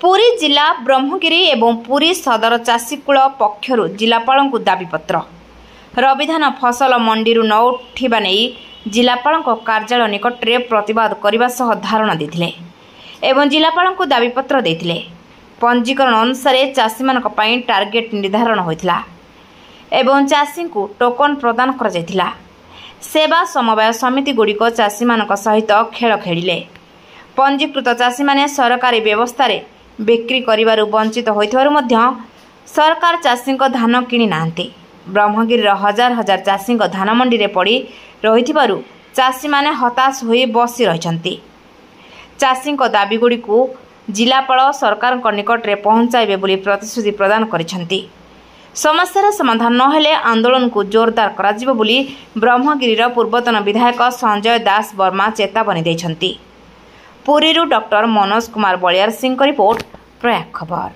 पुरी जिला ब्रह्मगिरी एवं पुरी सदर चाषीकूल पक्षर जिलापाल दाबीपत्र रविधान फसल मंडी न उठा नहीं जिलापाल कार्यालय निकट में प्रतिवाद करने धारणा देते एवं जिलापाल दाबीपत्र देते पंजीकरण अनुसार चाषी मान टार्गेट निर्धारण होता एवं चाषी को टोकन प्रदान कर सेवा समवाय समिति गुड़िक चाषी मान सहित खेल खेलिले पंजीकृत चाषी माने सरकारी व्यवस्था रे बिक्री करिबारु वंचित होइथिबारु मध्य सरकार चाषी धान किणी नांती। ब्रह्मगिरी हजार हजार चाषी धान मंडी रे पड़ी रहिथिबारु चाषी माने हताश होई बसी रहिसंती। चाषी दाबी गुड़ी को जिलापाल सरकार निकट रे पहुंचाइबे बोली प्रतिश्रुति प्रदान करिसंती। समस्यार समाधान नहेले आंदोलन को जोरदार कराजिबो बोली ब्रह्मगिरीर पूर्वतन विधायक संजय दास वर्मा चेतावनी दैछंती। पुरीरू डॉक्टर मनोज कुमार बलियार सिंह रिपोर्ट प्रयाग खबर।